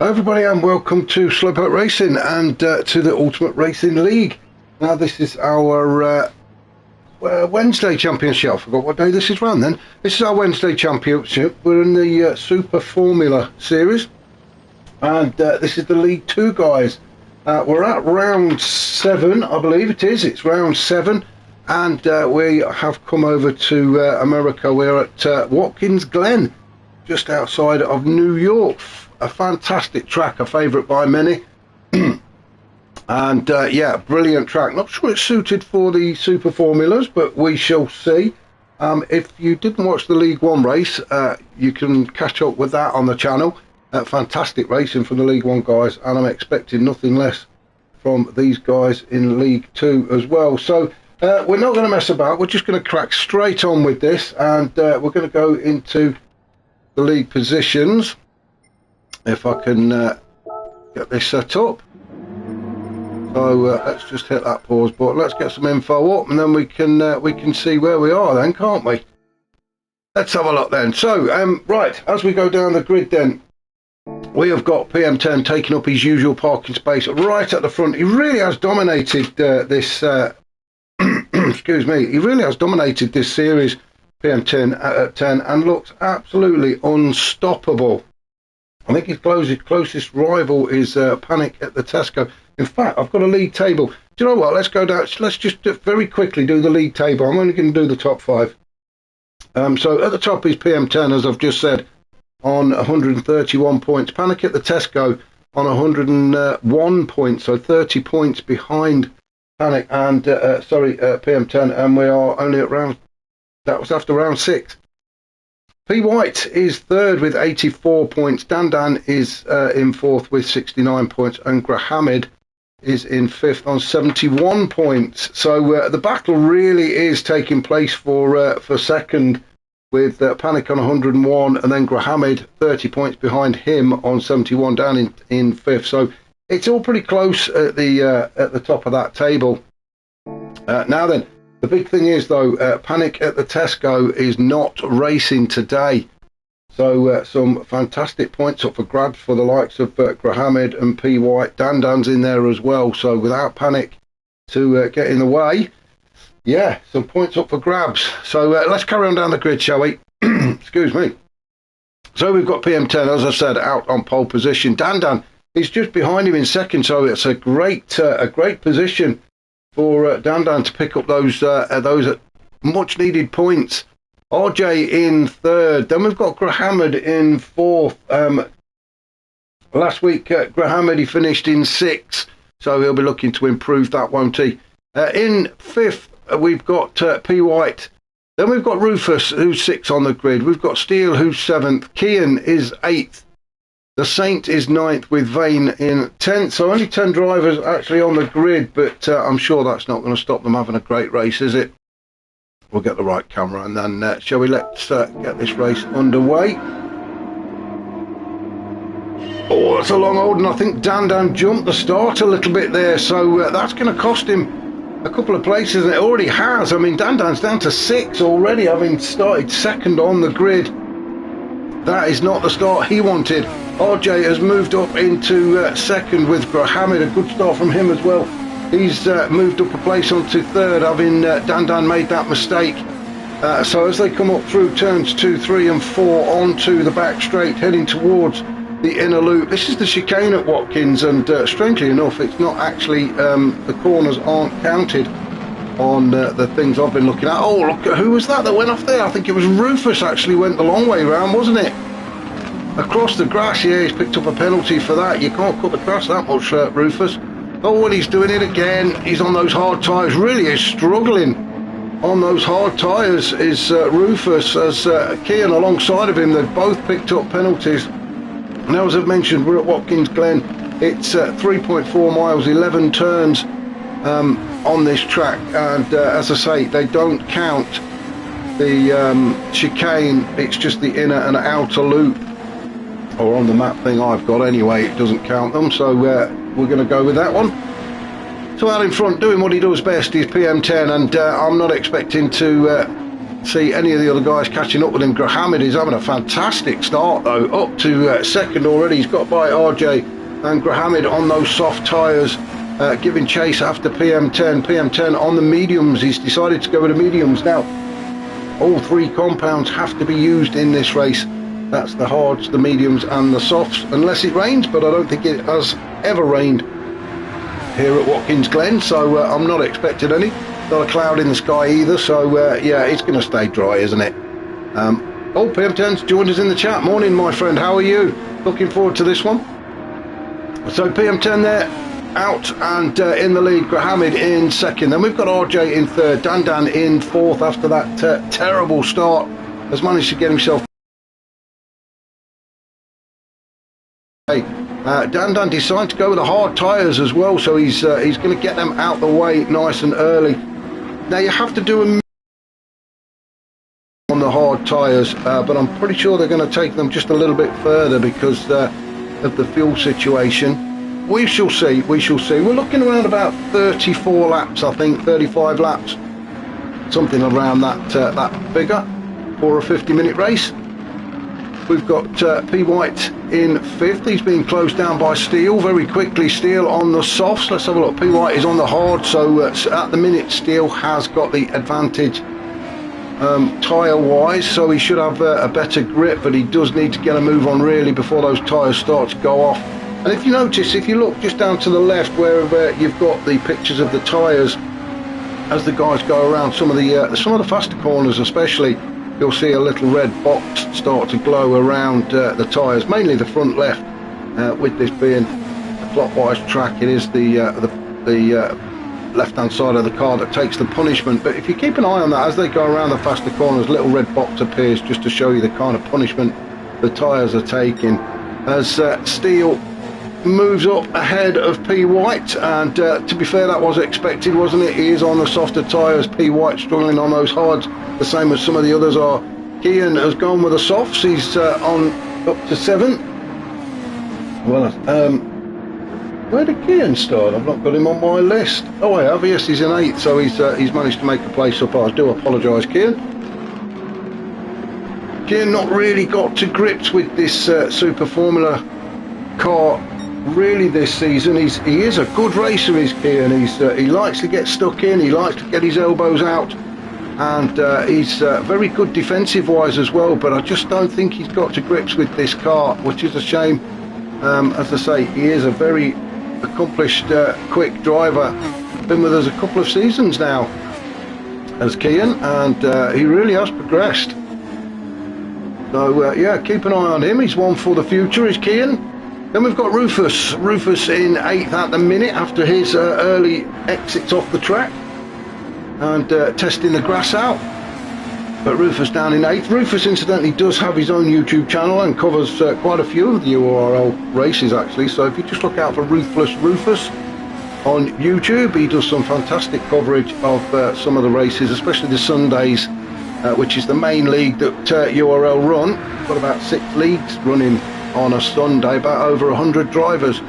Hello everybody and welcome to Slowpoke Racing and to the Ultimate Racing League. Now this is our Wednesday Championship. I forgot what day this is run then. This is our Wednesday Championship. We're in the Super Formula Series and this is the League 2 guys. We're at round 7, I believe it is. It's round 7 and we have come over to America. We're at Watkins Glen, just outside of New York. A fantastic track, a favourite by many. And yeah, brilliant track. Not sure it's suited for the Super Formulas, but we shall see. If you didn't watch the League 1 race, you can catch up with that on the channel. Fantastic racing from the League 1 guys, and I'm expecting nothing less from these guys in League 2 as well. So we're not going to mess about. We're just going to crack straight on with this, and we're going to go into the league positions. If I can get this set up. So let's just hit that pause button. Let's get some info up, and then we can see where we are then, can't we? Let's have a look then. So right, as we go down the grid then, we have got PM10 taking up his usual parking space right at the front. He really has dominated this excuse me, he really has dominated this series, PM10 at 10, and looks absolutely unstoppable. I think his closest rival is Panic at the Tesco. In fact, I've got a league table. Do you know what? Let's go down. Let's just very quickly do the league table. I'm only going to do the top 5. So at the top is PM10, as I've just said, on 131 points. Panic at the Tesco on 101 points, so 30 points behind Panic and PM10, and we are only at round. That was after round 6. P. White is third with 84 points. Dan is in fourth with 69 points, and Grahamid is in fifth on 71 points. So the battle really is taking place for second, with Panic on 101, and then Grahamid 30 points behind him on 71, down in fifth. So it's all pretty close at the top of that table. Now then. The big thing is, though, Panic at the Tesco is not racing today. So some fantastic points up for grabs for the likes of Grahamid and P. White. Dan's in there as well. So without Panic to get in the way, yeah, some points up for grabs. So let's carry on down the grid, shall we? Excuse me. So we've got PM10, as I said, out on pole position. Dan is just behind him in second. So it's a great position for Dan to pick up those much needed points. RJ in third. Then we've got Grahamid in fourth. Last week Grahamid, he finished in sixth, so he'll be looking to improve that, won't he? In fifth we've got P. White. Then we've got Rufus, who's sixth on the grid. We've got Steele, who's seventh. Kian is eighth. The Saint is 9th with Vane in 10th. So only 10 drivers actually on the grid, but I'm sure that's not going to stop them having a great race, is it? We'll get the right camera, and then shall we let's get this race underway. Oh, that's a long hold, and I think Dan jumped the start a little bit there, so that's going to cost him a couple of places, and it already has. I mean, Dan's down to 6 already, having started second on the grid. That is not the start he wanted. RJ has moved up into second with Grahamid. A good start from him as well. He's moved up a place onto third, having Dan made that mistake. So as they come up through turns 2, 3 and 4 onto the back straight, heading towards the inner loop. This is the chicane at Watkins, and strangely enough, it's not actually, the corners aren't counted on the things I've been looking at. Oh, look, who was that went off there? I think it was Rufus actually went the long way round, wasn't it? Across the grass. Yeah, he's picked up a penalty for that. You can't cut the grass that much, Rufus. Oh, and he's doing it again. He's on those hard tyres. Really is struggling on those hard tyres is Rufus, as Kian alongside of him. They've both picked up penalties. Now, as I've mentioned, we're at Watkins Glen. It's 3.4 miles, 11 turns on this track, and as I say, they don't count the chicane. It's just the inner and outer loop, or on the map thing I've got anyway, it doesn't count them, so we're going to go with that one. So out in front, doing what he does best, is PM10, and I'm not expecting to see any of the other guys catching up with him. Grahamid is having a fantastic start though, up to second already. He's got by RJ and Grahamid on those soft tyres, giving chase after PM10. PM10 on the mediums. He's decided to go with the mediums now. All three compounds have to be used in this race. That's the hards, the mediums and the softs, unless it rains, but I don't think it has ever rained here at Watkins Glen, so I'm not expecting any. Not a cloud in the sky either, so yeah, it's going to stay dry, isn't it? Oh, PM10's joined us in the chat. Morning, my friend, how are you? Looking forward to this one. So PM10 there, out and in the lead. Grahamid in second. Then we've got RJ in third. Dan in fourth after that terrible start. Has managed to get himself. Dan decided to go with the hard tyres as well, so he's going to get them out the way nice and early. Now you have to do a on the hard tyres, but I'm pretty sure they're going to take them just a little bit further because of the fuel situation. We shall see, we shall see. We're looking around about 34 laps, I think, 35 laps, something around that figure for a 50-minute race. We've got P. White in fifth. He's being closed down by Steele very quickly. Steele on the softs. Let's have a look. P. White is on the hard, so at the minute Steele has got the advantage tyre wise, so he should have a better grip, but he does need to get a move on really before those tyres start to go off. And if you notice, if you look just down to the left where you've got the pictures of the tyres as the guys go around some of the faster corners especially, you'll see a little red box start to glow around the tyres, mainly the front left. With this being a clockwise track, it is the left-hand side of the car that takes the punishment. But if you keep an eye on that, as they go around the faster corners, little red box appears just to show you the kind of punishment the tyres are taking. As Steele moves up ahead of P. White, and to be fair, that was expected, wasn't it? He is on the softer tyres. P. White struggling on those hards, the same as some of the others are. Kian has gone with the softs. He's on up to 7th. Well, where did Kian start? I've not got him on my list. Oh, I have. Yes, he's in 8th, so he's managed to make a place up. I do apologise, Kian. Kian not really got to grips with this Super Formula car really this season. He is a good racer, is Kian. He likes to get stuck in, he likes to get his elbows out, and he's very good defensive wise as well, but I just don't think he's got to grips with this car, which is a shame. As I say, he is a very accomplished quick driver, been with us a couple of seasons now as Kian, and he really has progressed. So yeah, keep an eye on him. He's one for the future, is Kian. Then we've got Rufus in 8th at the minute after his early exits off the track and testing the grass out. But Rufus down in 8th. Rufus incidentally does have his own YouTube channel and covers quite a few of the URL races actually, so if you just look out for Ruthless Rufus on YouTube, he does some fantastic coverage of some of the races, especially the Sundays, which is the main league that URL run. Got about 6 leagues running on a Sunday, about over 100 drivers,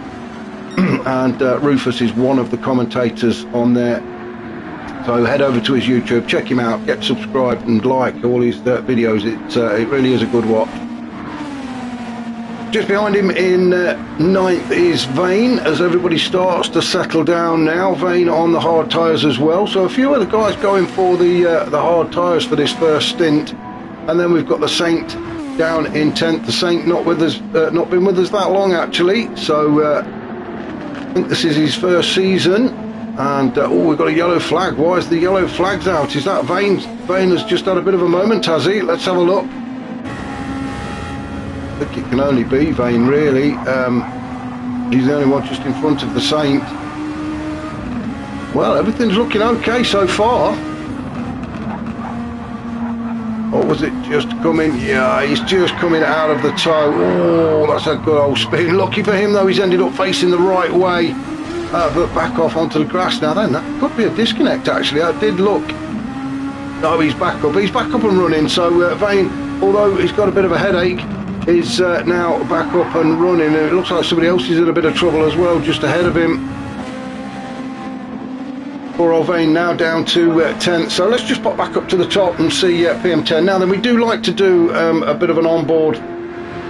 and Rufus is one of the commentators on there. So head over to his YouTube, check him out, get subscribed and like all his videos. It really is a good watch. Just behind him in 9th is Vane, as everybody starts to settle down now. Vane on the hard tyres as well, so a few of the guys going for the hard tyres for this first stint. And then we've got the Saint down in 10th. The Saint not with us, not been with us that long actually, so I think this is his first season. And oh, we've got a yellow flag. Why is the yellow flags out? Is that Vane? Vane has just had a bit of a moment, has he? Let's have a look. I think it can only be Vane really. He's the only one just in front of the Saint. Well, everything's looking okay so far. Or was it just coming? Yeah, he's just coming out of the toe. Oh, that's a good old spin. Lucky for him though, he's ended up facing the right way. But back off onto the grass now then. That could be a disconnect actually. I did look. Oh, he's back up. He's back up and running. So Vane, although he's got a bit of a headache, is now back up and running. And it looks like somebody else is in a bit of trouble as well just ahead of him. Poor old Vane now down to 10th. So let's just pop back up to the top and see PM10. Now then, we do like to do a bit of an onboard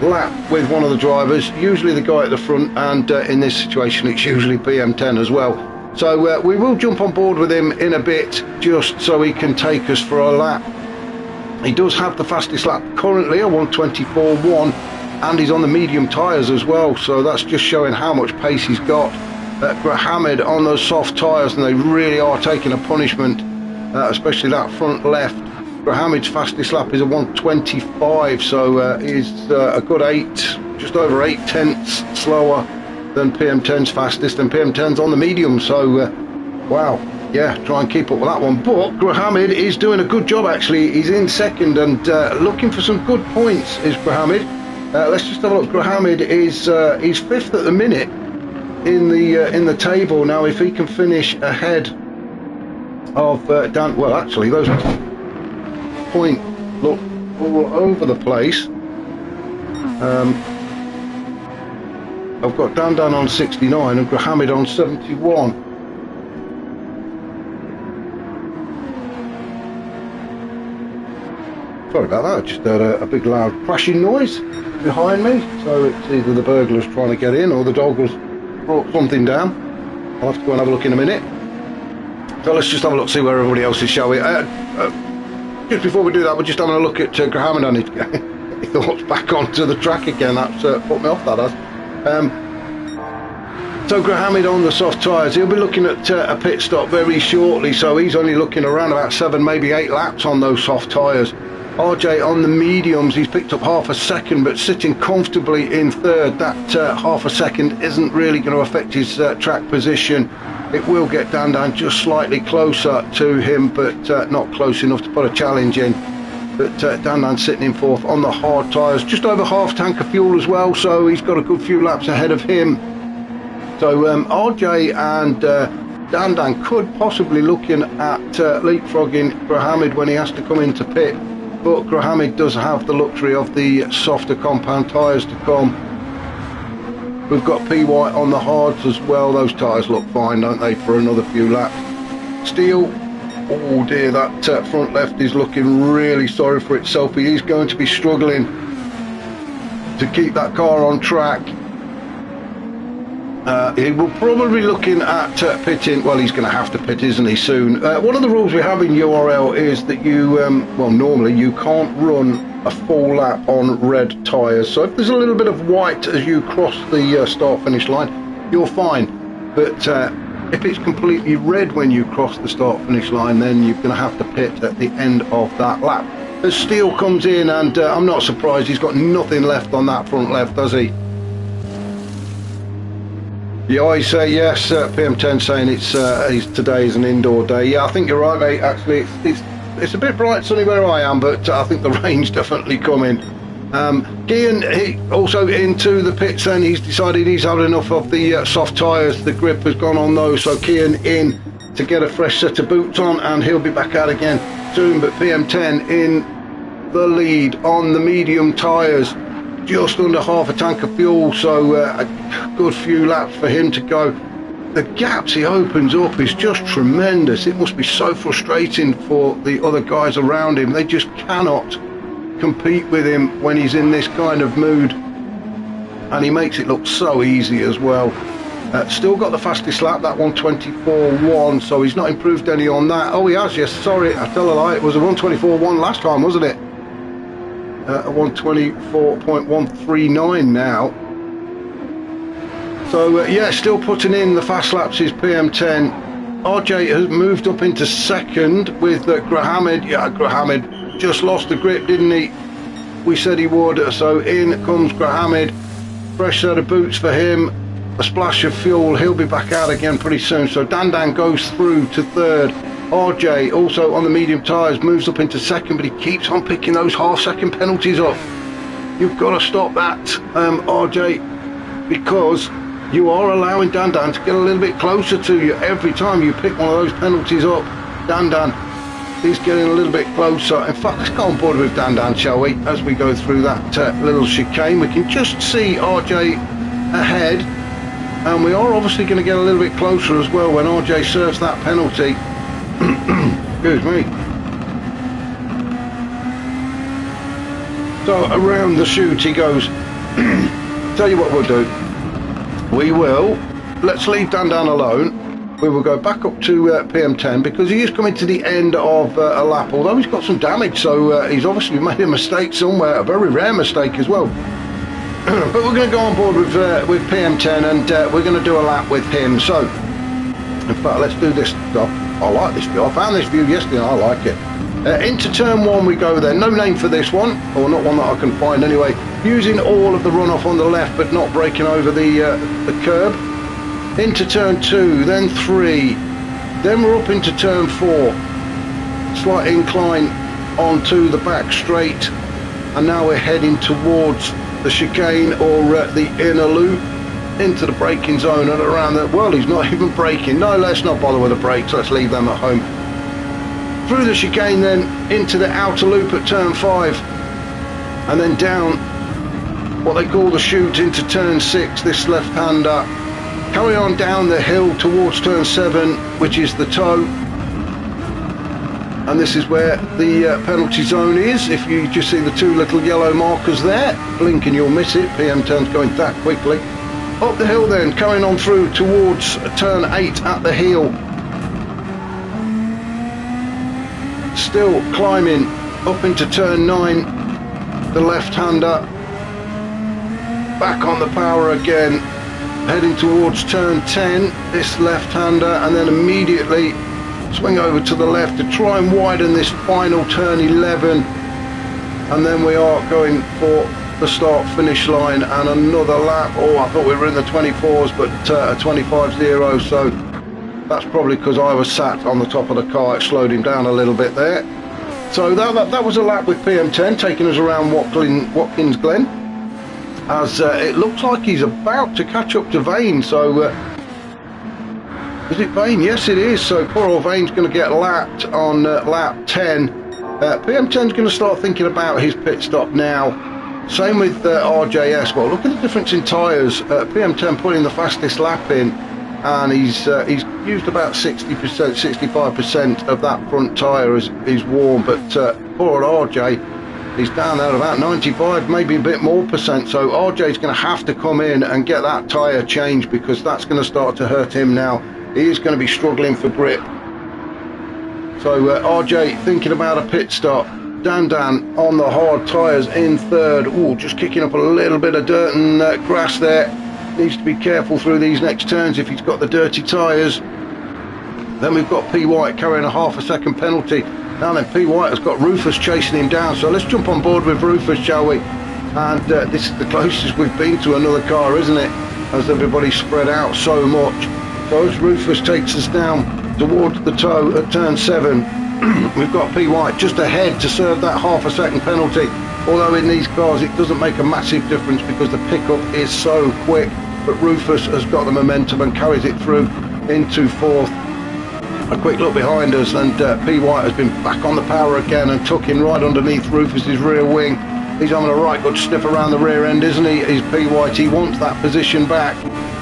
lap with one of the drivers, usually the guy at the front, and in this situation it's usually PM10 as well. So we will jump on board with him in a bit, just so he can take us for a lap. He does have the fastest lap currently, a 1:24.1, and he's on the medium tyres as well, so that's just showing how much pace he's got. Grahamid on those soft tyres, and they really are taking a punishment, especially that front left. Grahamid's fastest lap is a 1:25, so he's a good 8, just over 8 tenths slower than PM10's fastest, and PM10's on the medium, so wow, yeah, try and keep up with that one. But Grahamid is doing a good job actually. He's in second and looking for some good points is Grahamid. Let's just have a look. Grahamid is he's 5th at the minute in the table. Now if he can finish ahead of Dan, well actually those points look all over the place. I've got Dan on 69 and Grahamid on 71. Sorry about that, I just heard a big loud crashing noise behind me, so it's either the burglars trying to get in or the dog has brought something down. I'll have to go and have a look in a minute. So let's just have a look, see where everybody else is, shall we? Just before we do that, we're just having a look at Grahamid. I need to get his thoughts back onto the track again. That's put me off, that has. So Grahamid on the soft tyres, he'll be looking at a pit stop very shortly, so he's only looking around about 7, maybe 8 laps on those soft tyres. RJ on the mediums, he's picked up half a second, but sitting comfortably in 3rd. That half a second isn't really going to affect his track position. It will get Dan just slightly closer to him, but not close enough to put a challenge in. But Dan sitting in 4th on the hard tyres, just over half tank of fuel as well, so he's got a good few laps ahead of him. So RJ and Dan could possibly looking at leapfrogging Grahamid when he has to come into pit, but Grahamid does have the luxury of the softer compound tyres to come. We've got P White on the hards as well. Those tyres look fine, don't they, for another few laps. Steele, oh dear, that front left is looking really sorry for itself. He is going to be struggling to keep that car on track. He will probably be looking at pitting. Well, he's going to have to pit, isn't he, soon? One of the rules we have in URL is that you, well, normally you can't run a full lap on red tyres. So if there's a little bit of white as you cross the start-finish line, you're fine. But if it's completely red when you cross the start-finish line, then you're going to have to pit at the end of that lap. As Steele comes in, and I'm not surprised, he's got nothing left on that front left, does he? Yeah, I say yes. PM10 saying it's today is an indoor day. Yeah, I think you're right, mate. Actually, it's a bit bright sunny where I am, but I think the rain's definitely coming. Gian, he also into the pits, and he's decided he's had enough of the soft tyres. The grip has gone on those, so Kian in to get a fresh set of boots on, and he'll be back out again soon. But PM10 in the lead on the medium tyres, just under half a tank of fuel, so a good few laps for him to go. The gaps he opens up is just tremendous. It must be so frustrating for the other guys around him. They just cannot compete with him when he's in this kind of mood, and he makes it look so easy as well. Still got the fastest lap, that 1:24.1, so he's not improved any on that. Oh, he has, yes, sorry, I tell a lie, it was a 1:24.1 last time, wasn't it? A 1:24.139 now. So yeah, still putting in the fast laps is PM10. RJ has moved up into second with Grahamid. Yeah, Grahamid just lost the grip, didn't he? We said he would. So in comes Grahamid. Fresh set of boots for him. A splash of fuel. He'll be back out again pretty soon. So Dan goes through to third. RJ also on the medium tyres moves up into second, but he keeps on picking those half-second penalties up. You've got to stop that, RJ, because you are allowing Dan to get a little bit closer to you every time you pick one of those penalties up. Dan is getting a little bit closer. In fact, let's go on board with Dan, shall we, as we go through that little chicane. We can just see RJ ahead. and we are obviously going to get a little bit closer as well when RJ serves that penalty. Excuse me. So around the chute he goes. Tell you what we'll do. Let's leave Dan down alone. We will go back up to PM10 because he is coming to the end of a lap, although he's got some damage, so he's obviously made a mistake somewhere, a very rare mistake as well. But we're going to go on board with PM10 and we're going to do a lap with him. So, in fact, let's do this. I like this view. I found this view yesterday and I like it. Into turn 1 we go then. No name for this one, or not one that I can find anyway. Using all of the runoff on the left but not breaking over the curb. Into turn 2, then 3, then we're up into turn 4. Slight incline onto the back straight, and now we're heading towards the chicane or the inner loop into the braking zone and around that. Well, he's not even braking. No, let's not bother with the brakes. Let's leave them at home. Through the chicane then into the outer loop at turn 5, and then down what they call the chute into turn 6, this left-hander. Carry on down the hill towards turn 7, which is the toe, and this is where the penalty zone is. If you just see the 2 little yellow markers there, blink and you'll miss it. PM10's going that quickly. Up the hill then, carrying on through towards turn 8 at the heel. Still climbing up into turn 9, the left-hander. Back on the power again. Heading towards turn 10, this left-hander, and then immediately swing over to the left to try and widen this final turn 11, and then we are going for the start finish line and another lap. Oh, I thought we were in the 24s, but a 25.0, so that's probably because I was sat on the top of the car. It slowed him down a little bit there. So that was a lap with PM10, taking us around Watkins Glen. As it looks like he's about to catch up to Vane. So is it Vane? Yes it is. So poor old Vane's going to get lapped on lap 10. PM10's going to start thinking about his pit stop now. Same with RJS. Well, look at the difference in tyres. PM10 putting the fastest lap in, and he's used about 60%, 65% of that front tyre is warm, but poor RJ, he's down there about 95, maybe a bit more percent. So RJ's going to have to come in and get that tyre changed, because that's going to start to hurt him now. He is going to be struggling for grip. So RJ thinking about a pit stop. Dan on the hard tyres in third. Ooh, just kicking up a little bit of dirt and grass there. Needs to be careful through these next turns if he's got the dirty tyres. Then we've got P. White carrying a half a second penalty. Now then, P. White has got Rufus chasing him down. So let's jump on board with Rufus, shall we? And this is the closest we've been to another car, isn't it? As everybody's spread out so much. So as Rufus takes us down towards the toe at turn 7, we've got P. White just ahead to serve that half a second penalty. Although in these cars it doesn't make a massive difference because the pickup is so quick. But Rufus has got the momentum and carries it through into fourth. A quick look behind us, and P. White has been back on the power again and tucking right underneath Rufus's rear wing. He's having a right good sniff around the rear end, isn't he? He's P. White. He wants that position back.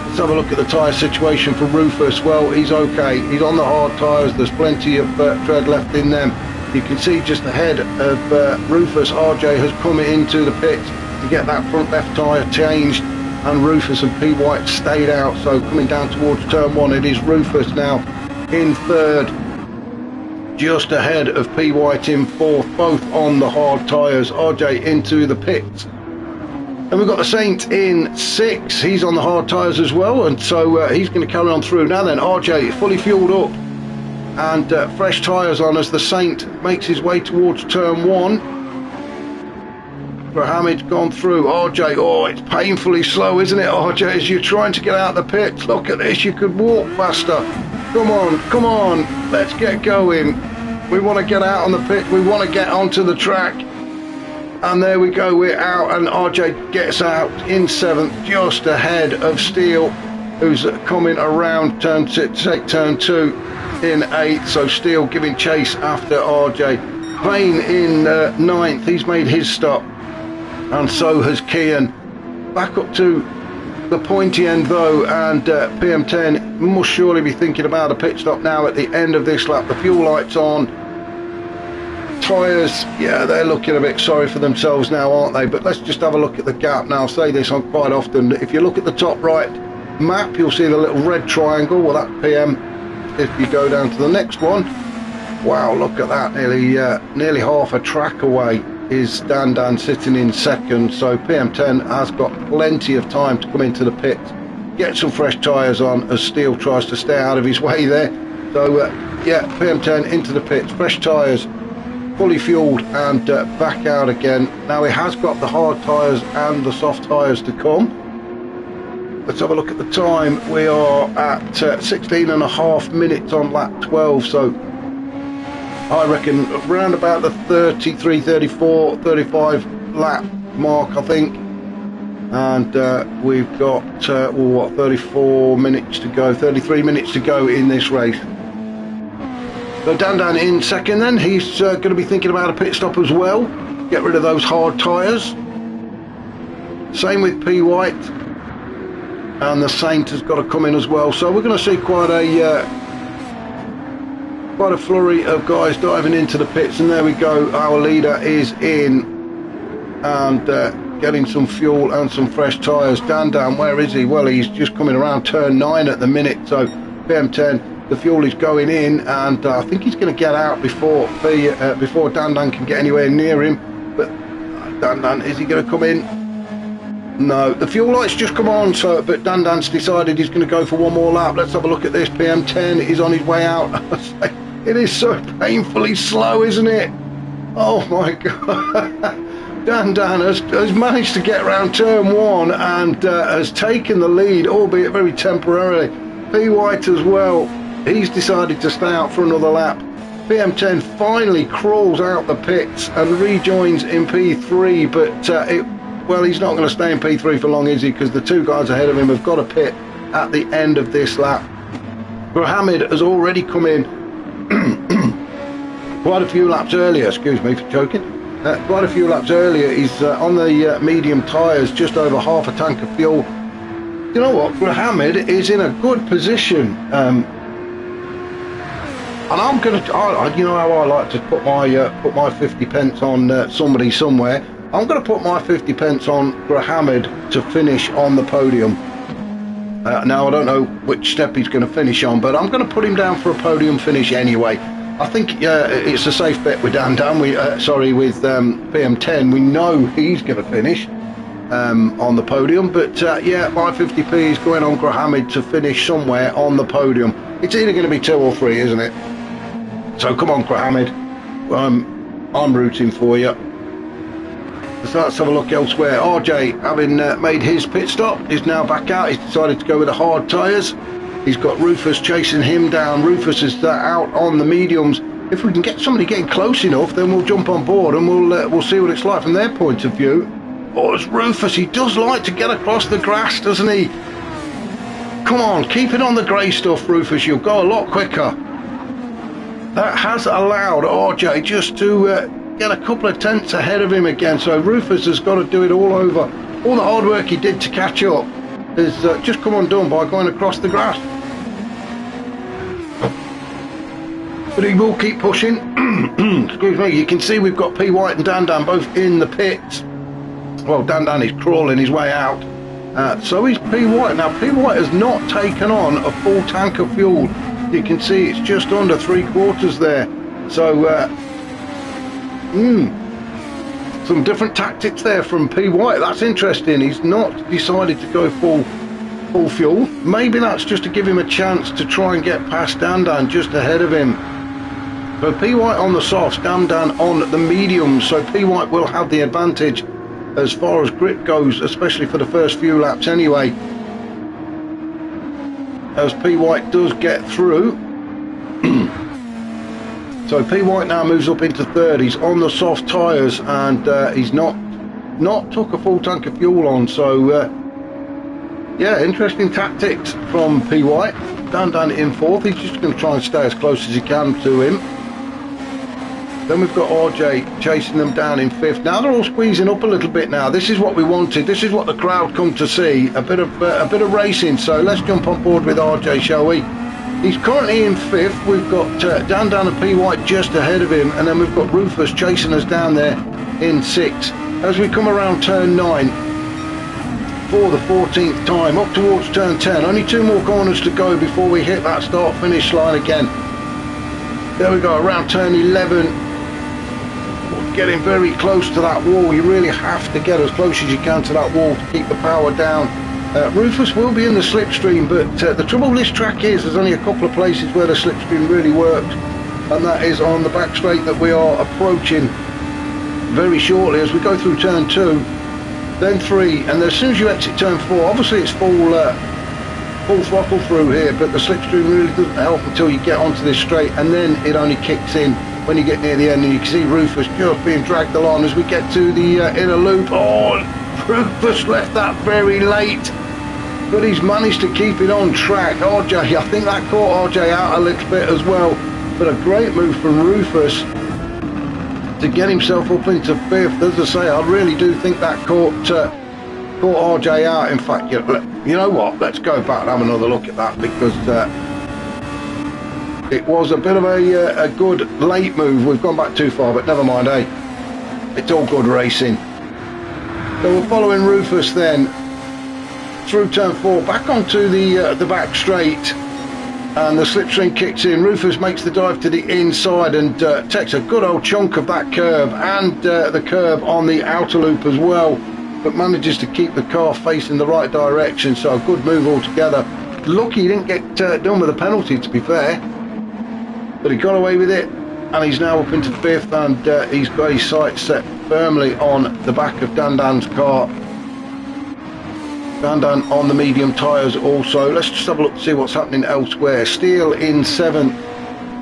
Let's have a look at the tyre situation for Rufus. Well, he's okay. He's on the hard tyres. There's plenty of tread left in them. You can see just ahead of Rufus, RJ has come into the pit to get that front left tyre changed, and Rufus and P. White stayed out. So coming down towards turn 1, it is Rufus now in third, just ahead of P. White in fourth, both on the hard tyres. RJ into the pits. And we've got the Saint in 6. He's on the hard tyres as well, and so he's going to carry on through. Now then, RJ fully fueled up and fresh tyres on as the Saint makes his way towards turn 1. Mohammed's gone through. RJ, oh, it's painfully slow, isn't it, RJ, as you're trying to get out of the pits? Look at this, you could walk faster. Come on, let's get going. We want to get out on the pit, we want to get onto the track. And there we go, we're out, and RJ gets out in 7th, just ahead of Steele, who's coming around turn 2 in 8th. So Steele giving chase after RJ. Vane in 9th, he's made his stop, and so has Kian. Back up to the pointy end though, and PM10 must surely be thinking about a pit stop now at the end of this lap. The fuel lights on, tyres, yeah, they're looking a bit sorry for themselves now, aren't they? But let's just have a look at the gap now. I say this on quite often. If you look at the top right map, you'll see the little red triangle. Well, that's PM. If you go down to the next one, wow, look at that, nearly half a track away is Dan sitting in second. So PM10 has got plenty of time to come into the pit, get some fresh tyres on as Steele tries to stay out of his way there. So yeah, PM10 into the pits, fresh tyres, fully fueled, and back out again. Now he has got the hard tyres and the soft tyres to come. Let's have a look at the time. We are at 16 and a half minutes on lap 12, so I reckon around about the 33, 34, 35 lap mark, I think. And we've got, what, 34 minutes to go, 33 minutes to go in this race. So Dan in second then. He's going to be thinking about a pit stop as well. Get rid of those hard tyres. Same with P. White. And the Saint has got to come in as well. So we're going to see quite a flurry of guys diving into the pits. And there we go. Our leader is in and getting some fuel and some fresh tyres. Dan, where is he? Well, he's just coming around turn 9 at the minute. So PM10, the fuel is going in, and I think he's going to get out before Dan can get anywhere near him. But Dan, is he going to come in? No, the fuel lights just come on, so but Dan's decided he's going to go for one more lap. Let's have a look at this. PM10 is on his way out. It is so painfully slow, isn't it? Oh my god. Dan has managed to get around turn 1 and has taken the lead, albeit very temporarily. P. White as well, he's decided to stay out for another lap. PM10 finally crawls out the pits and rejoins in P3, but well, he's not going to stay in P3 for long, is he? Because the two guys ahead of him have got a pit at the end of this lap. Mohammed has already come in quite a few laps earlier, excuse me for choking. Quite a few laps earlier. He's on the medium tyres, just over half a tank of fuel. You know what? Mohammed is in a good position. And I'm going to, you know how I like to put my 50 pence on somebody somewhere. I'm going to put my 50 pence on Mohammed to finish on the podium. Now, I don't know which step he's going to finish on, but I'm going to put him down for a podium finish anyway. I think it's a safe bet with with PM10. We know he's going to finish on the podium, but yeah, my 50p is going on Mohammed to finish somewhere on the podium. It's either going to be 2 or 3, isn't it? So come on, Mohammed. I'm rooting for you. So let's have a look elsewhere. RJ, having made his pit stop, is now back out. He's decided to go with the hard tyres. He's got Rufus chasing him down. Rufus is out on the mediums. If we can get somebody getting close enough, then we'll jump on board and we'll see what it's like from their point of view. Oh, it's Rufus. He does like to get across the grass, doesn't he? Come on, keep it on the grey stuff, Rufus. You'll go a lot quicker. That has allowed RJ just to get a couple of tenths ahead of him again, so Rufus has got to do it all over. All the hard work he did to catch up has just come undone by going across the grass. But he will keep pushing. Excuse me. You can see we've got P. White and Dan both in the pits. Well, Dan is crawling his way out. So is P. White. Now, P. White has not taken on a full tank of fuel. You can see it's just under 3/4 there. So some different tactics there from P. White. That's interesting. He's not decided to go full fuel. Maybe that's just to give him a chance to try and get past Dan just ahead of him. So P. White on the softs, Dan on the mediums. So P. White will have the advantage as far as grip goes, especially for the first few laps anyway. As P. White does get through. So P. White now moves up into third. He's on the soft tyres, and he's not took a full tank of fuel on. So yeah, interesting tactics from P. White. Dan in fourth. He's just going to try and stay as close as he can to him. Then we've got RJ chasing them down in 5th. Now they're all squeezing up a little bit now. This is what we wanted. This is what the crowd come to see. A bit of racing. So let's jump on board with RJ, shall we? He's currently in 5th. We've got Dan and P White just ahead of him, and then we've got Rufus chasing us down there in 6th. As we come around turn 9 for the 14th time, up towards turn 10, only 2 more corners to go before we hit that start-finish line again. There we go, around turn 11. We're getting very close to that wall. You really have to get as close as you can to that wall to keep the power down. Rufus will be in the slipstream, but the trouble with this track is there's only a couple of places where the slipstream really works, and that is on the back straight that we are approaching very shortly as we go through turn 2, then 3, and as soon as you exit turn 4, obviously it's full throttle through here, but the slipstream really doesn't help until you get onto this straight, and then it only kicks in when you get near the end, and you can see Rufus just being dragged along as we get to the inner loop. Oh, Rufus left that very late, but he's managed to keep it on track. RJ, I think that caught RJ out a little bit as well, but a great move from Rufus to get himself up into 5th. As I say, I really do think that caught RJ out. In fact, you know what, let's go back and have another look at that, because it was a bit of a good late move. We've gone back too far, but never mind, eh? It's all good racing. So we're following Rufus then through turn 4, back onto the back straight, and the slipstream kicks in. Rufus makes the dive to the inside and takes a good old chunk of that curb and the curb on the outer loop as well, but manages to keep the car facing the right direction. So a good move altogether. Lucky he didn't get done with a penalty, to be fair, but he got away with it, and he's now up into 5th, and he's got his sights set firmly on the back of Dan's car. Dan on the medium tyres also. Let's just have a look to see what's happening elsewhere. Steele in 7th,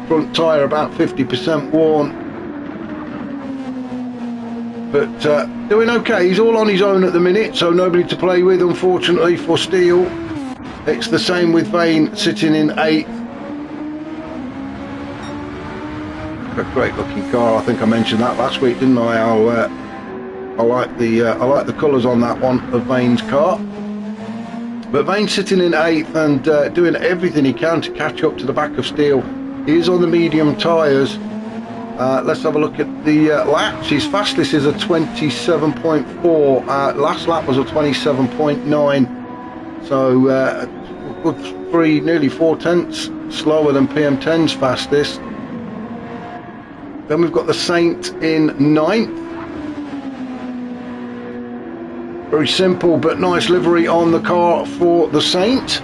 front tyre about 50% worn, but doing okay. He's all on his own at the minute, so nobody to play with, unfortunately, for Steele. It's the same with Vane sitting in 8th. A great looking car. I think I mentioned that last week, didn't I? I like the colours on that one of Vane's car. But Vane's sitting in 8th and doing everything he can to catch up to the back of Steele. He is on the medium tyres. Let's have a look at the laps. His fastest is a 27.4. Last lap was a 27.9. So good nearly 4 tenths slower than PM10's fastest. Then we've got the Saint in 9th. Very simple but nice livery on the car for the Saint.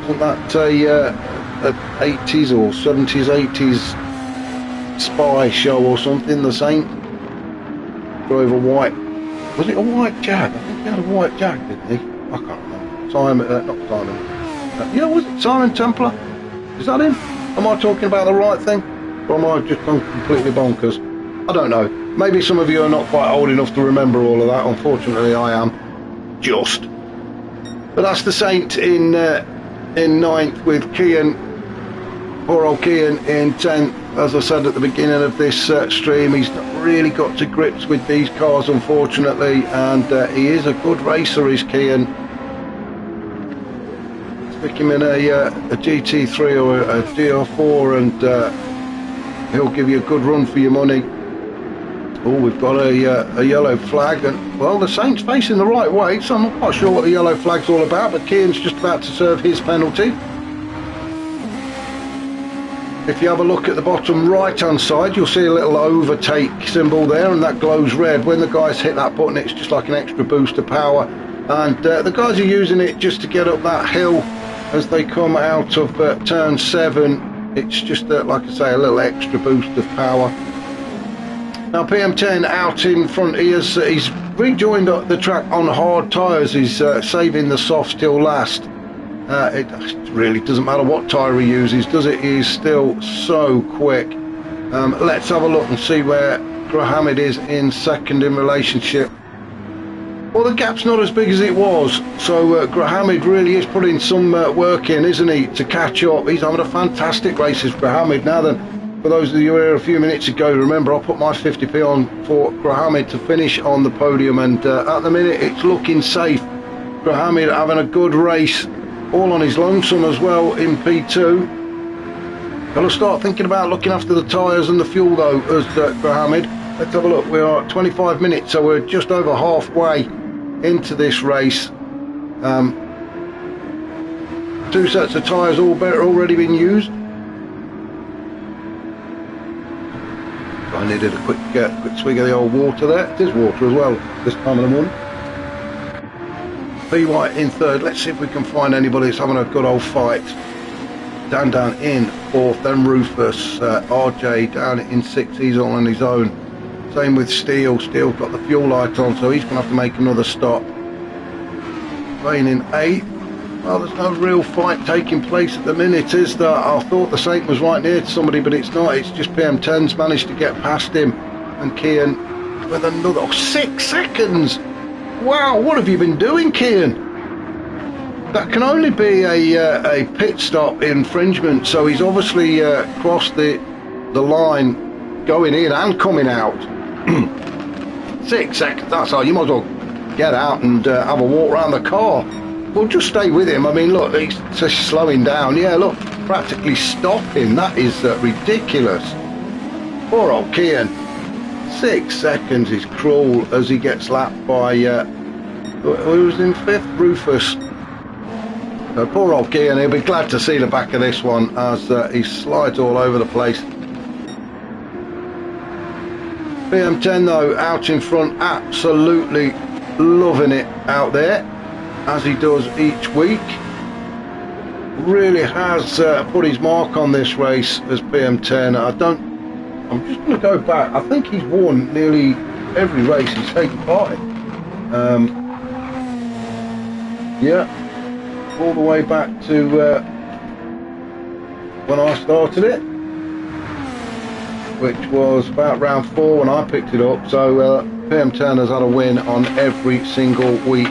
Isn't that a 80s or 70s, 80s spy show or something, the Saint? Drove a white, was it a white Jag? I think he had a white Jag, didn't he? I can't remember. Simon, not Simon. Yeah, was it Simon Templar? Is that him? Am I talking about the right thing? Or am I just gone completely bonkers? I don't know. Maybe some of you are not quite old enough to remember all of that. Unfortunately, I am. Just. But that's the Saint in 9th, with Kian, poor old Kian, in 10th. As I said at the beginning of this stream, he's not really got to grips with these cars, unfortunately, and he is a good racer, is Kian. Stick him in a GT3 or a DR4 and he'll give you a good run for your money. Oh, we've got a yellow flag, and well, the Saint's facing the right way, so I'm not quite sure what the yellow flag's all about, but Kian's just about to serve his penalty. If you have a look at the bottom right hand side, you'll see a little overtake symbol there, and that glows red. When the guys hit that button, it's just like an extra boost of power, and the guys are using it just to get up that hill as they come out of turn 7. It's just like I say, a little extra boost of power. Now PM10 out in front, he's rejoined the track on hard tyres. He's saving the softs till last. It really doesn't matter what tyre he uses, does it? He's still so quick. Let's have a look and see where Grahamid is in second in relationship. Well, the gap's not as big as it was, so Grahamid really is putting some work in, isn't he, to catch up. He's having a fantastic race, as Grahamid. Now then, for those of you who were here a few minutes ago, remember I put my 50p on for Grahamid to finish on the podium, and at the minute it's looking safe. Grahamid having a good race, all on his lonesome as well in P2. Got to start thinking about looking after the tyres and the fuel though as Grahamid. Let's have a look. We are at 25 minutes, so we're just over halfway into this race. 2 sets of tyres already been used. I needed a quick swig of the old water there. It is water as well this time of the morning. P White in third. Let's see if we can find anybody that's having a good old fight. Dan in fourth, then Rufus. RJ down in sixth, he's all on his own. Same with Steele. Steele's got the fuel light on, so he's going to have to make another stop. Wayne in eighth. Well, there's no real fight taking place at the minute, is there? I thought the Saint was right near to somebody, but it's not. It's just PM10's managed to get past him. And Kian with another 6 seconds. Wow, what have you been doing, Kian? That can only be a pit stop infringement, so he's obviously crossed the line going in and coming out. 6 seconds, that's all. You might as well get out and have a walk around the car. We'll just stay with him. I mean, look, he's just slowing down. Yeah, look, practically stop him. That is ridiculous. Poor old Kian. 6 seconds is cruel as he gets lapped by, who was in fifth? Rufus. So poor old Kian, he'll be glad to see the back of this one as he slides all over the place. PM10 though, out in front, absolutely loving it out there, as he does each week. Really has put his mark on this race as PM10. I'm just going to go back. I think he's won nearly every race he's taken part in. Yeah, all the way back to when I started it, which was about round 4 when I picked it up. So PM10 has had a win on every single week.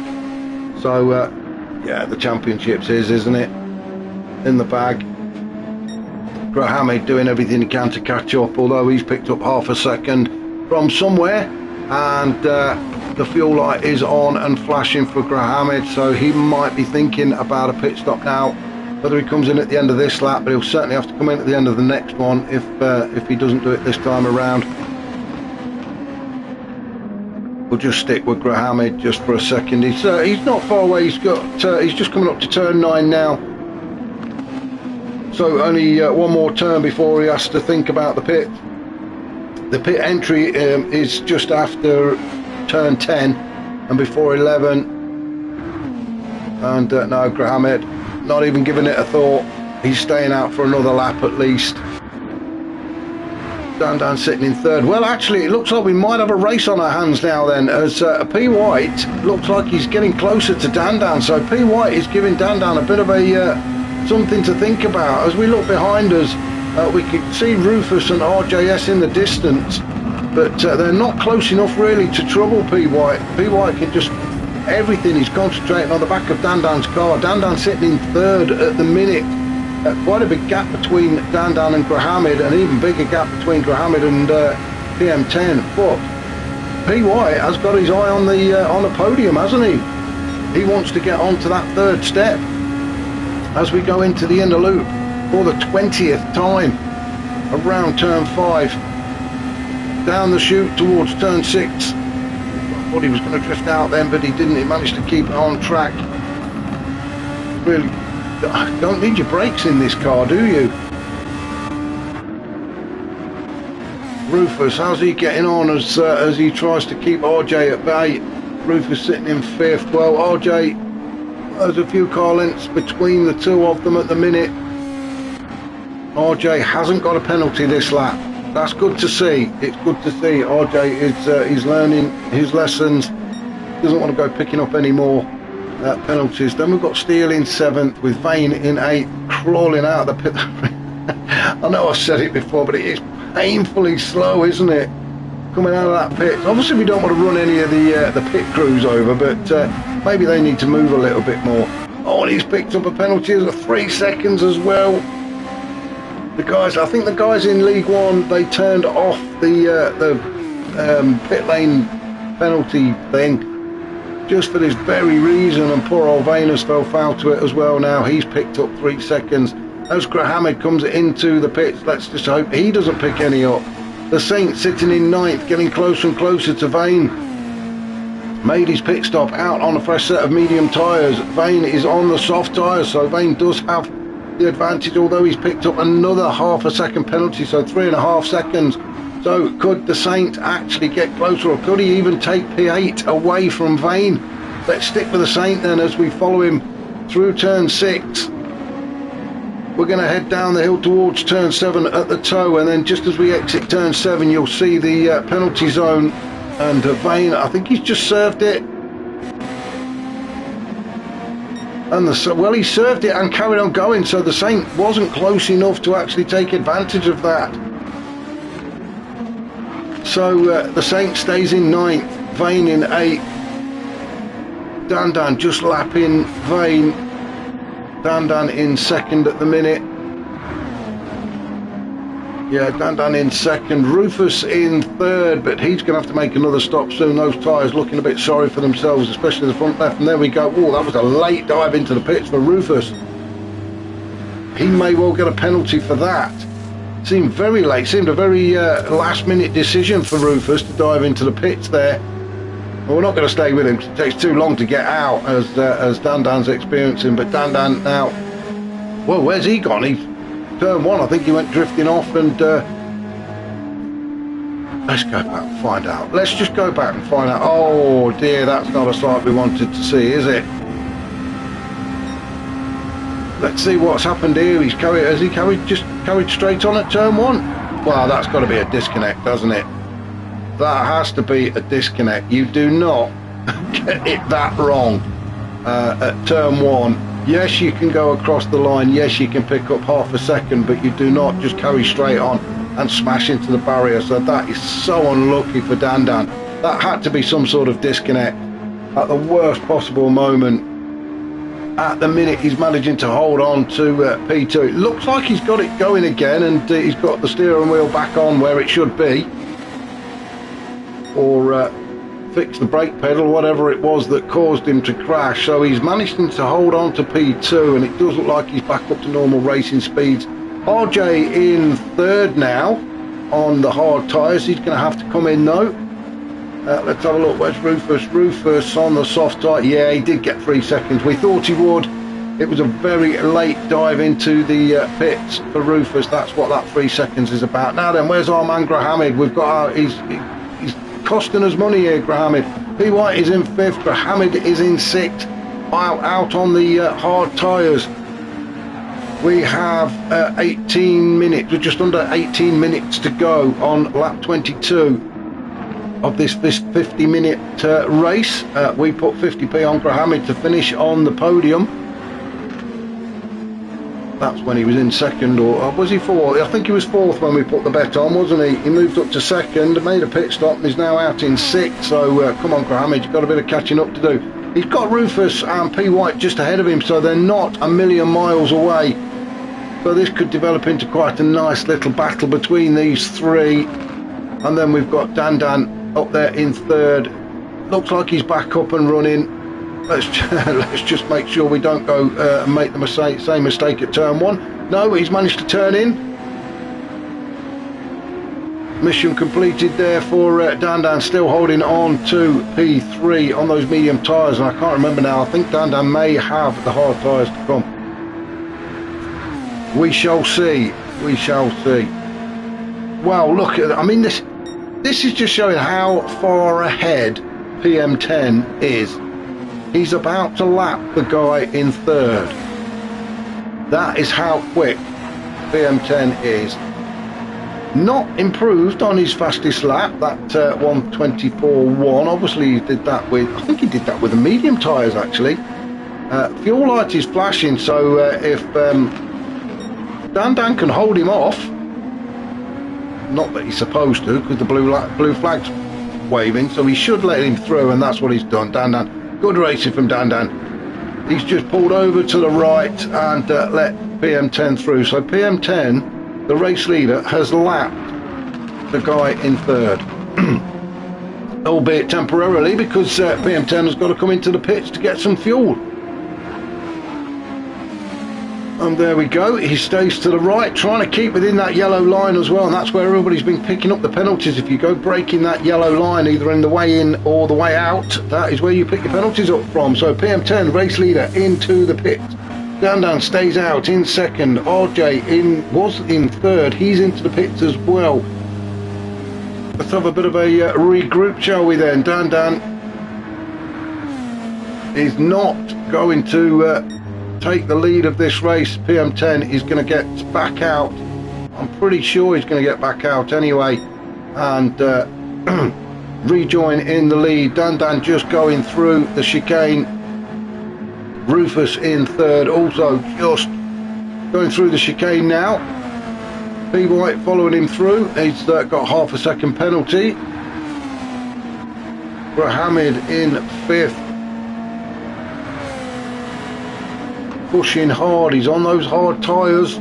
So yeah, the championships isn't it, in the bag. Grahamid doing everything he can to catch up, although he's picked up half a second from somewhere, and the fuel light is on and flashing for Grahamid, so he might be thinking about a pit stop now. Whether he comes in at the end of this lap, but he'll certainly have to come in at the end of the next one if he doesn't do it this time around. We'll just stick with Grahamid just for a second. He's not far away. He's just coming up to turn 9 now. So only one more turn before he has to think about the pit. The pit entry is just after turn 10 and before 11. And no, Grahamid not even giving it a thought. He's staying out for another lap at least. Dan sitting in third. Well, actually, it looks like we might have a race on our hands now then, as P White looks like he's getting closer to Dan. So P White is giving Dan a bit of a something to think about. As we look behind us, we can see Rufus and RJS in the distance, but they're not close enough really to trouble P White. P White can just, everything he's concentrating on the back of Dan's car. Dan sitting in third at the minute. Quite a big gap between Dan and Grahamid, an even bigger gap between Grahamid and PM10. But P White has got his eye on the podium, hasn't he? He wants to get onto that third step as we go into the inner loop for the 20th time around turn 5, down the chute towards turn 6. I thought he was going to drift out then, but he didn't. He managed to keep it on track. Really don't need your brakes in this car, do you? Rufus, how's he getting on as he tries to keep RJ at bay? Rufus sitting in 5th. Well, RJ, there's a few car lengths between the two of them at the minute. RJ hasn't got a penalty this lap. That's good to see. It's good to see. RJ is learning his lessons. Doesn't want to go picking up any more penalties. Then we've got Steele in 7th with Vane in 8th, crawling out of the pit. I know I've said it before, but it is painfully slow, isn't it, coming out of that pit? Obviously we don't want to run any of the pit crews over, but maybe they need to move a little bit more. Oh, and he's picked up a penalty of 3 seconds as well. The guys, I think the guys in League One, they turned off the pit lane penalty thing just for this very reason, and poor old Vainers fell foul to it as well. Now he's picked up 3 seconds. As Grahamid comes into the pits, let's just hope he doesn't pick any up. The Saint sitting in 9th, getting closer and closer to Vane. Made his pit stop out on a fresh set of medium tyres. Vane is on the soft tyres, so Vane does have the advantage, although he's picked up another half a second penalty, so 3.5 seconds. So could the Saint actually get closer, or could he even take P8 away from Vane? Let's stick with the Saint then as we follow him through turn 6. We're going to head down the hill towards turn 7 at the toe, and then just as we exit turn 7 you'll see the penalty zone, and Vane, I think he's just served it. And well, he served it and carried on going, so the Saint wasn't close enough to actually take advantage of that. So the Saint stays in 9th, Vane in 8th. Dandan just lapping Vane. Dandan in 2nd at the minute. Yeah, Dandan in 2nd. Rufus in 3rd, but he's going to have to make another stop soon. Those tyres looking a bit sorry for themselves, especially the front left. And there we go. Oh, that was a late dive into the pits for Rufus. He may well get a penalty for that. Seemed very late, seemed a very last minute decision for Rufus to dive into the pits there. Well, we're not going to stay with him because it takes too long to get out, as Dandan's experiencing. But Dandan now, well, where's he gone? He's turn 1, I think he went drifting off, and let's go back and find out. Let's just go back and find out. Oh dear, that's not a sight we wanted to see, is it? Let's see what's happened here. Has he just carried straight on at turn 1? Well, that's got to be a disconnect, hasn't it? That has to be a disconnect. You do not get it that wrong at turn 1. Yes, you can go across the line. Yes, you can pick up half a second, but you do not just carry straight on and smash into the barrier. So that is so unlucky for Dandan. That had to be some sort of disconnect at the worst possible moment. At the minute, he's managing to hold on to P2. It looks like he's got it going again, and he's got the steering wheel back on where it should be. Or fix the brake pedal, whatever it was that caused him to crash. So he's managing to hold on to P2, and it does look like he's back up to normal racing speeds. RJ in 3rd now on the hard tyres. He's going to have to come in though. Let's have a look. Where's Rufus? Rufus on the soft tyre. Yeah, he did get 3 seconds. We thought he would. It was a very late dive into the pits for Rufus. That's what that 3 seconds is about. Now then, where's our man Grahamid? We've got our, he's costing us money here, Grahamid. P. White is in 5th. Grahamid is in 6th. Out on the hard tyres. We have 18 minutes. We're just under 18 minutes to go on lap 22 of this 50-minute race. We put 50p on Grahamid to finish on the podium. That's when he was in 2nd, or was he 4th? I think he was 4th when we put the bet on, wasn't he? He moved up to 2nd, made a pit stop, and is now out in 6th. So come on, Grahamid, you've got a bit of catching up to do. He's got Rufus and P. White just ahead of him, so they're not a million miles away. So this could develop into quite a nice little battle between these three. And then we've got Dandan up there in 3rd. Looks like he's back up and running. Let's just make sure we don't go and make the same mistake at turn 1. No, he's managed to turn in. Mission completed there for Dandan, still holding on to P3 on those medium tyres. And I can't remember now, I think Dandan may have the hard tyres to come. We shall see. We shall see. Well, look, I mean, this is just showing how far ahead PM10 is. He's about to lap the guy in 3rd. That is how quick PM10 is. Not improved on his fastest lap, that 1:24.1. Obviously he did that with, I think he did that with the medium tyres actually. Fuel light is flashing, so if Dandan can hold him off, not that he's supposed to, because the blue flag's waving, so he should let him through, and that's what he's done. Dandan, good racing from Dandan. He's just pulled over to the right and let PM10 through. So PM10 the race leader has lapped the guy in third. Albeit temporarily, because PM10 has got to come into the pits to get some fuel. And there we go, he stays to the right, trying to keep within that yellow line as well, and that's where everybody's been picking up the penalties. If you go breaking that yellow line, either in the way in or the way out, that is where you pick your penalties up from. So PM10, race leader, into the pit. Dan stays out in second. RJ was in third, he's into the pits as well. Let's have a bit of a regroup, shall we then? Dan is not going to take the lead of this race. PM10 is going to get back out. I'm pretty sure he's going to get back out anyway and rejoin in the lead. Dan just going through the chicane. Rufus in third, also just going through the chicane now. P. White following him through. He's got half a second penalty. Mohammed in fifth. Pushing hard, he's on those hard tyres.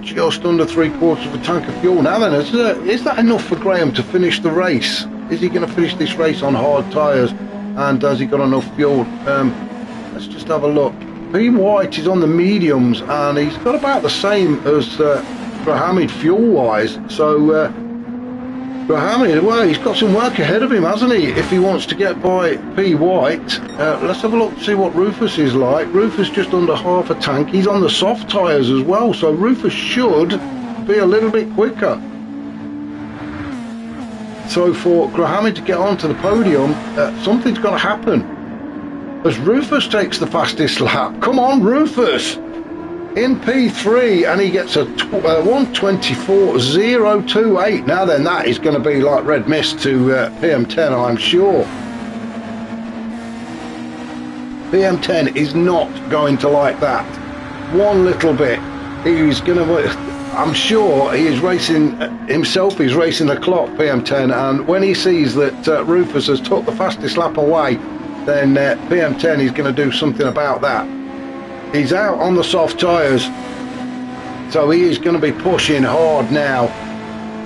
Just under 3/4 of a tank of fuel. Now then, is that enough for Graham to finish the race? Is he going to finish this race on hard tyres? And has he got enough fuel? Let's just have a look. P. White is on the mediums and he's got about the same as Mohammed fuel-wise. So Mohammed, well, he's got some work ahead of him, hasn't he, if he wants to get by P. White. Let's have a look to see what Rufus is like. Rufus just under half a tank. He's on the soft tyres as well, so Rufus should be a little bit quicker. So for Mohammed to get onto the podium, something's got to happen. As Rufus takes the fastest lap. Come on, Rufus! In P3, and he gets a 1:24.028. Now then, that is going to be like red mist to PM10, I'm sure. PM10 is not going to like that one little bit. He's going to, I'm sure he is racing himself, he's racing the clock, PM10, and when he sees that Rufus has took the fastest lap away, then PM10 is going to do something about that. He's out on the soft tyres, so he is going to be pushing hard now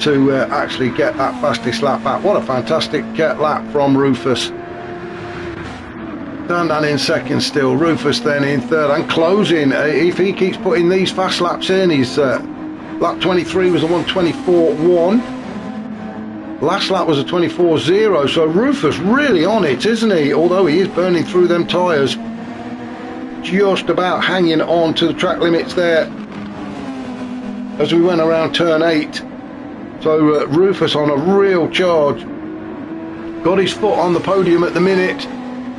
to actually get that fastest lap back. What a fantastic lap from Rufus. Dan in second still, Rufus then in third and closing. If he keeps putting these fast laps in, his lap 23 was a 1:24.1. Last lap was a 24.0, so Rufus really on it, isn't he? Although he is burning through them tyres. Just about hanging on to the track limits there as we went around turn 8. So Rufus on a real charge. Got his foot on the podium at the minute,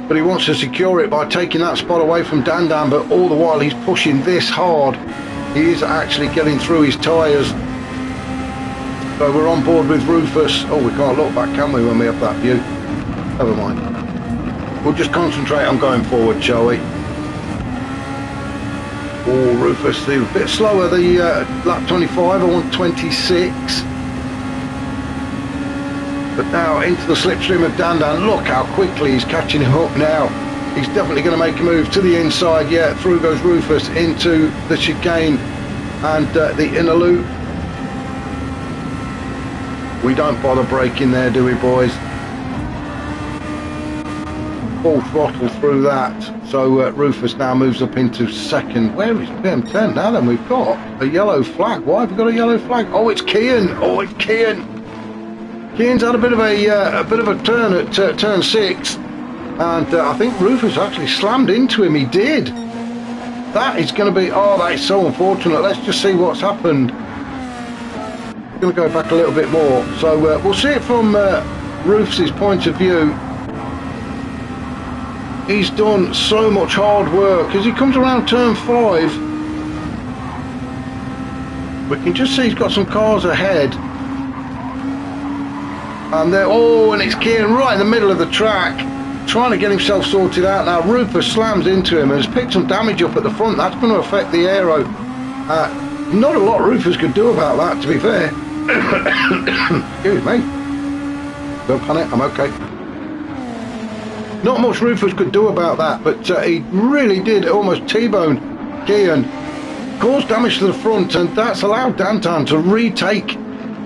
but he wants to secure it by taking that spot away from Dan, but all the while he's pushing this hard. He is actually getting through his tyres. So we're on board with Rufus. Oh, we can't look back, can we, when we have that view? Never mind. We'll just concentrate on going forward, shall we? Oh, Rufus, a bit slower, the lap 25, I want 26. But now into the slipstream of Dan. Look how quickly he's catching him up now. He's definitely going to make a move to the inside. Yeah, through goes Rufus into the chicane and the inner loop. We don't bother braking there, do we, boys? Full throttle through that. So Rufus now moves up into second. Where is PM10? Now then, we've got a yellow flag. Why have we got a yellow flag? Oh, it's Kian. Oh, it's Kian. Kian's had a bit of a turn at turn 6, and I think Rufus actually slammed into him. He did. That is going to be. Oh, that is so unfortunate. Let's just see what's happened. I'm going to go back a little bit more. So we'll see it from Rufus's point of view. He's done so much hard work. As he comes around turn 5, we can just see he's got some cars ahead. And there, oh, and it's Kian right in the middle of the track, trying to get himself sorted out. Now Rufus slams into him and has picked some damage up at the front. That's going to affect the aero. Not a lot Rufus could do about that, to be fair. Excuse me. Don't panic, I'm okay. Not much Rufus could do about that, but he really did almost T-bone Kian caused damage to the front, and that's allowed Dantan to retake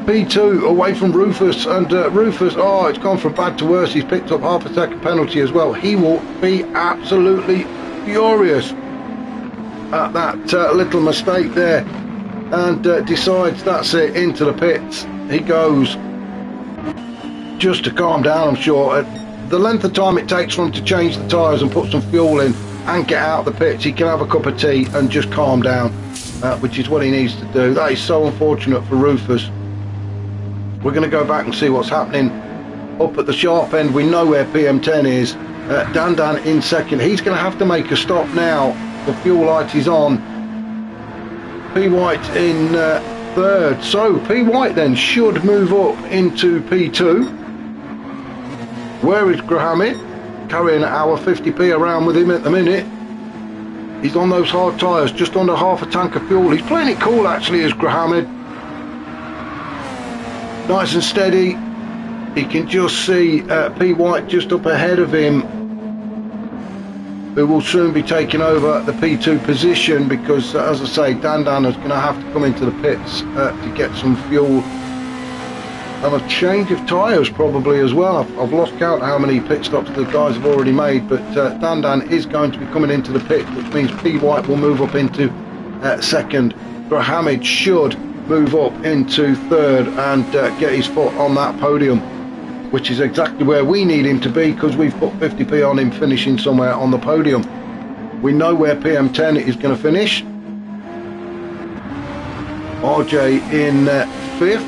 P2 away from Rufus. And Rufus, oh, it's gone from bad to worse. He's picked up half a second penalty as well. He will be absolutely furious at that little mistake there, and decides that's it, into the pits he goes, just to calm down. I'm sure the length of time it takes for him to change the tyres and put some fuel in and get out of the pits, he can have a cup of tea and just calm down, which is what he needs to do. That is so unfortunate for Rufus. We're going to go back and see what's happening up at the sharp end. We know where PM10 is. Dandan in second. He's going to have to make a stop now. The fuel light is on. P White in third. So P White then should move up into P2. Where is Grahamid? Carrying our 50p around with him at the minute. He's on those hard tyres, just under half a tank of fuel. He's playing it cool actually, as Grahamid. Nice and steady. He can just see P White just up ahead of him, who will soon be taking over the P2 position, because as I say, Dandan is going to have to come into the pits to get some fuel and a change of tyres probably as well. I've lost count how many pit stops the guys have already made, but Dandan is going to be coming into the pit, which means P White will move up into second. Grahamid should move up into third and get his foot on that podium, which is exactly where we need him to be, because we've put 50p on him finishing somewhere on the podium. We know where PM10 is going to finish. RJ in fifth.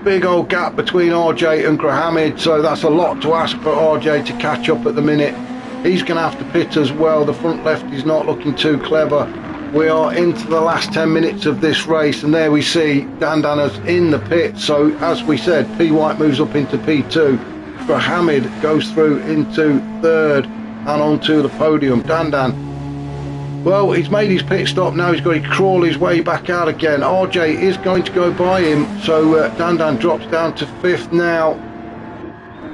Big old gap between RJ and Grahamid, so that's a lot to ask for RJ to catch up at the minute. He's going to have to pit as well. The front left is not looking too clever. We are into the last 10 minutes of this race, and there we see Dandana's in the pit. So as we said, P White moves up into P2. Grahamid goes through into third and onto the podium. Dandan, well, he's made his pit stop now. He's got to crawl his way back out again. RJ is going to go by him, so Dandan drops down to fifth now.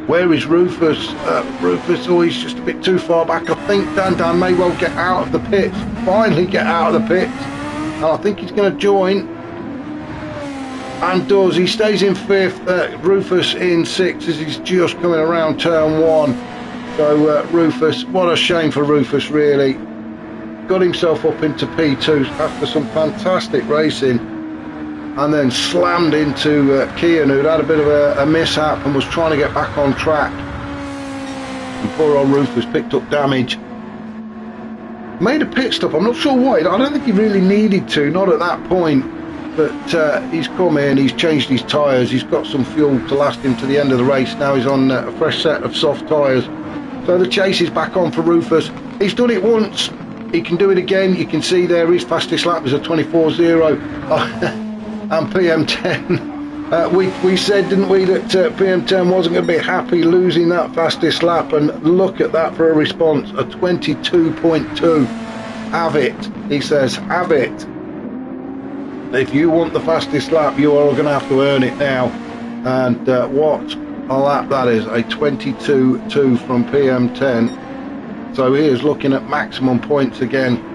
Where is Rufus? Rufus, oh, he's just a bit too far back. I think Dandan may well get out of the pits, finally get out of the pits, and I think he's going to join, and does. He stays in fifth. Rufus in sixth as he's just coming around turn one. So Rufus, what a shame for Rufus, really. Got himself up into P2 after some fantastic racing, and then slammed into Kian, who'd had a bit of a mishap and was trying to get back on track. And poor old Rufus picked up damage. Made a pit stop. I'm not sure why. I don't think he really needed to, not at that point. But he's come in, he's changed his tyres, he's got some fuel to last him to the end of the race. Now he's on a fresh set of soft tyres. So the chase is back on for Rufus. He's done it once. He can do it again. You can see there his fastest lap was a 24.0. And PM10, we said, didn't we, that PM10 wasn't going to be happy losing that fastest lap, and look at that for a response, a 22.2. Have it, he says, have it. If you want the fastest lap, you are going to have to earn it now. And what a lap that is, a 22.2 from PM10. So he is looking at maximum points again.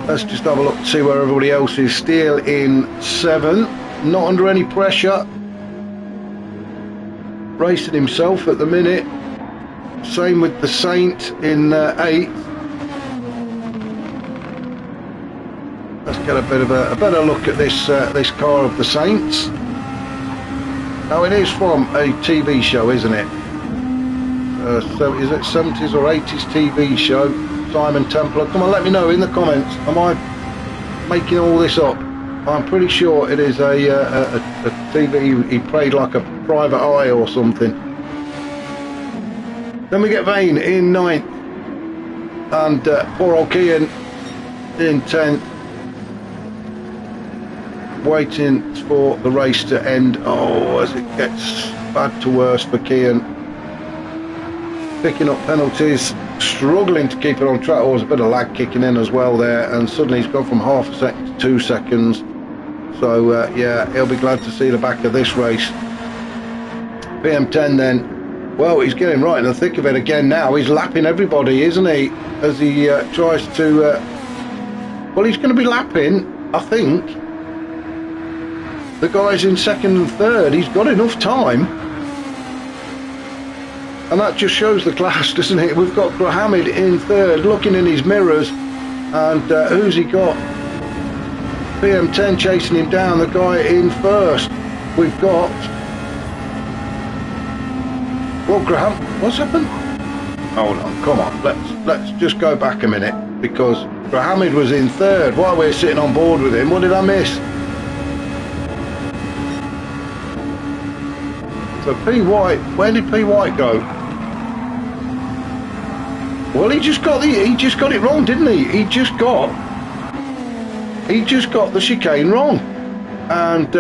Let's just have a look to see where everybody else is. Still in 7th, not under any pressure. Racing himself at the minute. Same with the Saint in 8th. Let's get a bit of a better look at this this car of the Saints. Now it is from a TV show, isn't it? So is it 70s or 80s TV show? Simon Templar, come on, let me know in the comments. Am I making all this up? I'm pretty sure it is a TV. He played like a private eye or something. Then we get Vane in 9th, and poor old Kian in 10th, waiting for the race to end. Oh, as it gets bad to worse for Kian, picking up penalties, struggling to keep it on track. Oh, there's a bit of lag kicking in as well there, and suddenly he's gone from half a second to 2 seconds. So yeah, he'll be glad to see the back of this race. PM10 then, well, he's getting right in the thick of it again now. He's lapping everybody, isn't he, as he tries to Well, he's going to be lapping, I think, the guys in second and third. He's got enough time. And that just shows the class, doesn't it? We've got Grahamid in third, looking in his mirrors. And who's he got? PM10 chasing him down, the guy in first. We've got... Well, Graham, what's happened? Hold on, come on, let's just go back a minute, because Grahamid was in third while we're sitting on board with him. What did I miss? So P White, where did P White go? Well, he just got it wrong, didn't he? He just got the chicane wrong. And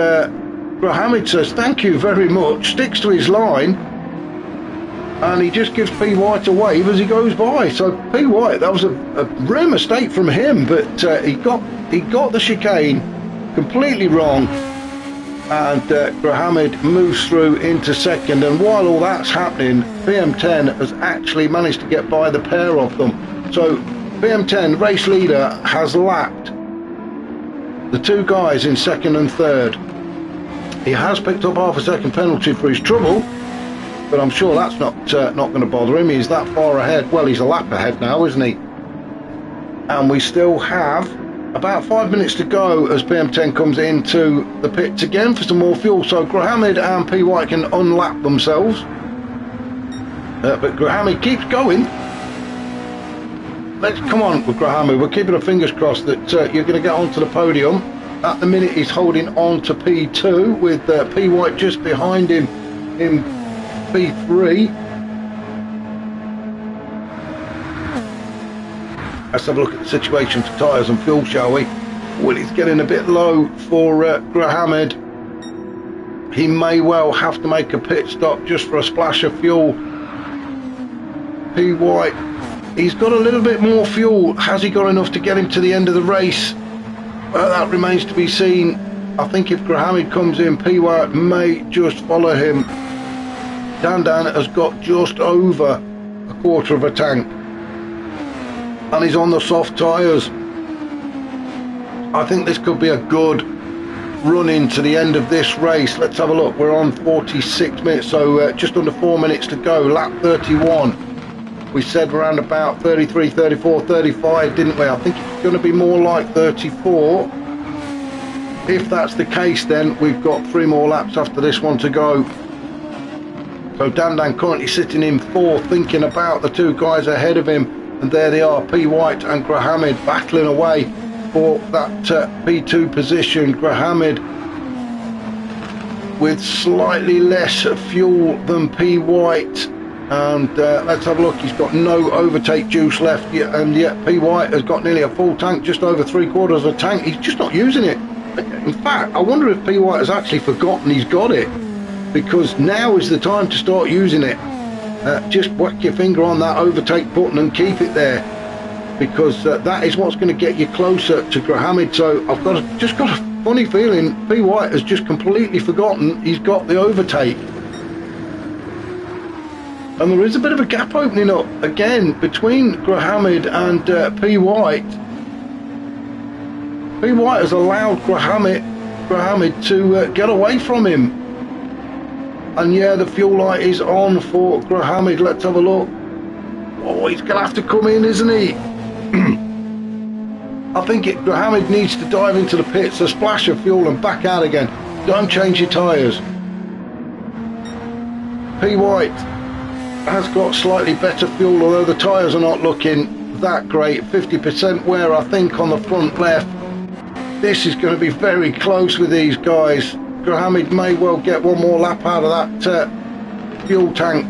Grahamid says thank you very much, sticks to his line, and he just gives P White a wave as he goes by. So P White, that was a rare mistake from him, but he got the chicane completely wrong, and Grahamid moves through into second. And while all that's happening, PM10 has actually managed to get by the pair of them. So PM10, race leader, has lapped the two guys in second and third. He has picked up half a second penalty for his trouble, but I'm sure that's not going to bother him. He's that far ahead. Well, he's a lap ahead now, isn't he? And we still have about 5 minutes to go as PM10 comes into the pits again for some more fuel. So Grahamid and P White can unlap themselves, but Grahamid keeps going. Let's come on with Grahamid. We're keeping our fingers crossed that you're going to get onto the podium. At the minute, he's holding on to P2 with P White just behind him in P3. Let's have a look at the situation for tyres and fuel, shall we? Well, it's getting a bit low for Grahamid. He may well have to make a pit stop just for a splash of fuel. P White, he's got a little bit more fuel. Has he got enough to get him to the end of the race? Well, that remains to be seen. I think if Grahamid comes in, P White may just follow him. Dan has got just over a quarter of a tank, and he's on the soft tyres. I think this could be a good run into the end of this race. Let's have a look. We're on 46 minutes, so just under 4 minutes to go. Lap 31. We said around about 33, 34, 35, didn't we? I think it's going to be more like 34. If that's the case, then we've got 3 more laps after this one to go. So Dan currently sitting in 4th, thinking about the two guys ahead of him. And there they are, P White and Grahamid battling away for that P2 position. Grahamid with slightly less fuel than P White. And let's have a look. He's got no overtake juice left yet, and yet P White has got nearly a full tank, just over 3/4 of a tank. He's just not using it. In fact, I wonder if P White has actually forgotten he's got it, because now is the time to start using it. Just whack your finger on that overtake button and keep it there, because that is what's going to get you closer to Grahamid. So I've just got a funny feeling P White has just completely forgotten he's got the overtake. And there is a bit of a gap opening up again between Grahamid and P White. P White has allowed Grahamid to get away from him. And yeah, the fuel light is on for Grahamid. Let's have a look. Oh, he's going to have to come in, isn't he? I think Grahamid needs to dive into the pits, a splash of fuel and back out again. Don't change your tyres. P White has got slightly better fuel, although the tyres are not looking that great. 50% wear, I think, on the front left. This is going to be very close with these guys. Grahamid may well get one more lap out of that fuel tank.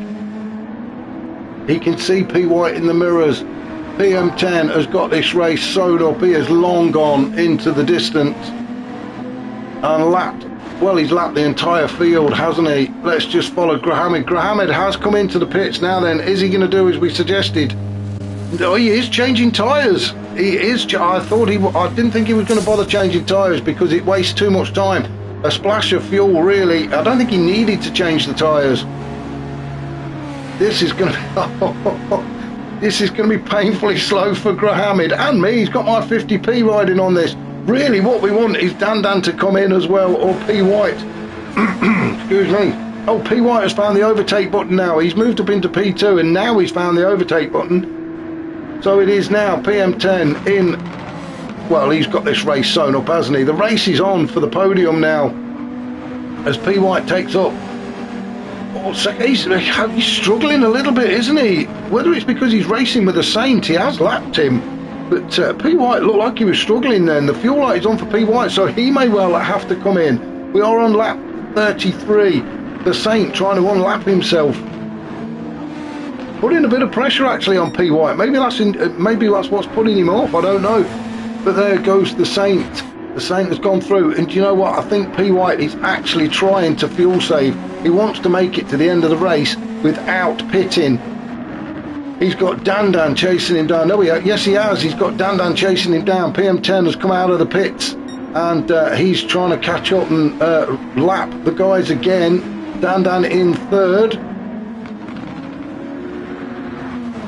He can see P White in the mirrors. PM10 has got this race sewn up. He has long gone into the distance and lapped. Well, he's lapped the entire field, hasn't he? Let's just follow Grahamid. Grahamid has come into the pits now then. Is he going to do as we suggested? No, he is changing tyres. He is. I didn't think he was going to bother changing tyres because it wastes too much time. A splash of fuel, really. I don't think he needed to change the tyres. This is going to be... This is going to be painfully slow for Grahamid and me. He's got my 50p riding on this. Really, what we want is Dan to come in as well, or P White. Excuse me. Oh, P White has found the overtake button now. He's moved up into P2 and now he's found the overtake button. So it is now PM10 in. Well, he's got this race sewn up, hasn't he? The race is on for the podium now as P White takes up. Oh, he's struggling a little bit, isn't he? Whether it's because he's racing with a Saint, he has lapped him. But P White looked like he was struggling then. The fuel light is on for P White, so he may well have to come in. We are on lap 33. The Saint trying to unlap himself. Putting a bit of pressure actually on P White. Maybe that's what's putting him off, I don't know. But there goes the Saint. The Saint has gone through, and do you know what? I think P White is actually trying to fuel save. He wants to make it to the end of the race without pitting. He's got Dan chasing him down. No, yes, he has. He's got Dan chasing him down. PM10 has come out of the pits, and he's trying to catch up and lap the guys again. Dan in third.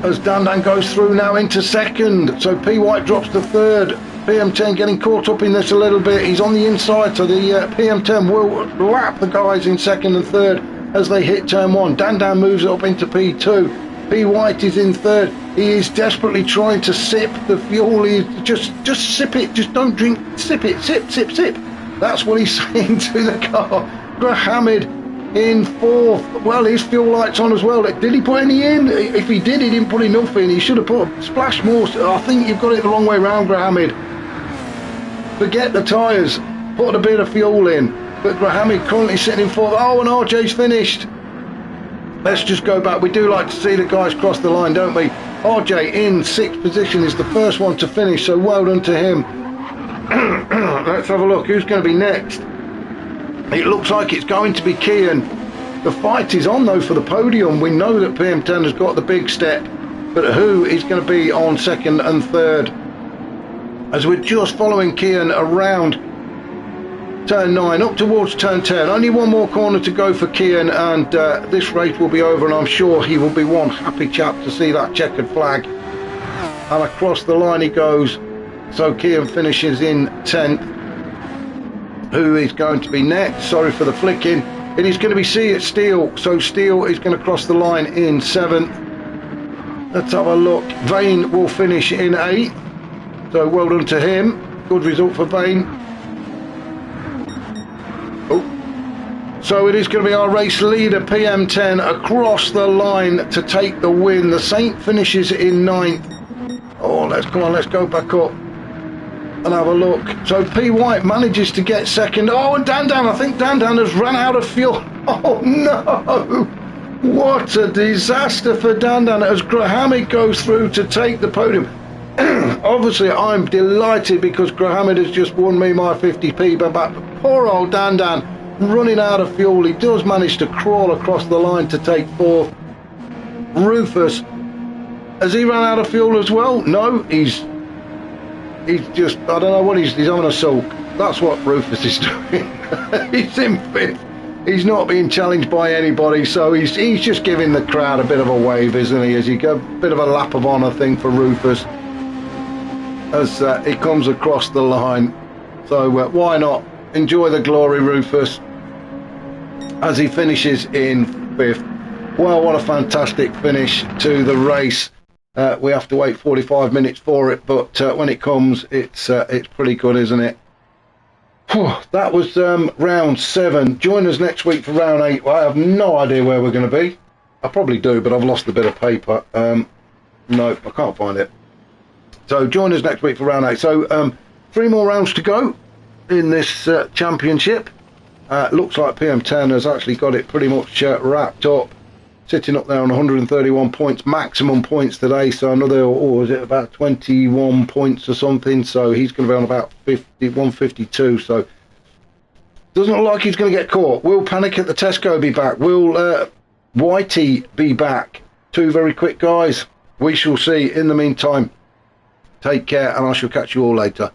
As Dan goes through now into second. So P White drops to third. PM10 getting caught up in this a little bit. He's on the inside, so the PM10 will lap the guys in second and third as they hit turn one. Dan moves up into P2. P White is in third. He is desperately trying to sip the fuel. He's just sip it. Just don't drink. Sip it. Sip. That's what he's saying to the car. Grahamid in fourth. Well, his fuel light's on as well. Did he put any in? If he did, he didn't put enough in. He should have put a splash more. I think you've got it the wrong way round, Grahamid. Forget the tyres. Put a bit of fuel in. But Grahamid currently sitting in fourth. Oh, and RJ's finished. Let's just go back. We do like to see the guys cross the line, don't we? RJ in sixth position is the first one to finish, so well done to him. Let's have a look. Who's going to be next? It looks like it's going to be Kian. The fight is on, though, for the podium. We know that PM10 has got the big step, but who is going to be on second and third? As we're just following Kian around turn 9 up towards turn 10. Only one more corner to go for Kian, and this race will be over, and I'm sure he will be one happy chap to see that checkered flag. And across the line he goes. So Kian finishes in 10th. Who is going to be next? Sorry for the flicking. It is going to be Steele. So Steele is going to cross the line in 7th. Let's have a look. Vane will finish in 8th. So well done to him. Good result for Vane. So it is going to be our race leader, PM10, across the line to take the win. The Saint finishes in 9th. Oh, let's go back up and have a look. So P White manages to get second. Oh, and Dan, I think Dan has run out of fuel. Oh no! What a disaster for Dan as Grahamid goes through to take the podium. Obviously, I'm delighted because Grahamid has just won me my 50p, but poor old Dan running out of fuel. He does manage to crawl across the line to take fourth. Rufus, has he run out of fuel as well? No, he's just, I don't know what he's having a sulk. That's what Rufus is doing. He's in fifth. He's not being challenged by anybody, so he's just giving the crowd a bit of a wave, isn't he? As he goes, a bit of a lap of honour thing for Rufus as he comes across the line. So why not enjoy the glory, Rufus, as he finishes in 5th. Well, what a fantastic finish to the race. We have to wait 45 minutes for it, but when it comes, it's pretty good, isn't it? That was round 7. Join us next week for round 8. Well, I have no idea where we're going to be. I probably do, but I've lost a bit of paper. No, I can't find it. So join us next week for round 8. So 3 more rounds to go in this championship. Looks like PM10 has actually got it pretty much wrapped up, sitting up there on 131 points, maximum points today. So another, is it about 21 points or something? So he's going to be on about 152. So doesn't look like he's going to get caught. Will Panic at the Tesco be back? Will Whitey be back? 2 very quick guys. We shall see. In the meantime, take care, and I shall catch you all later.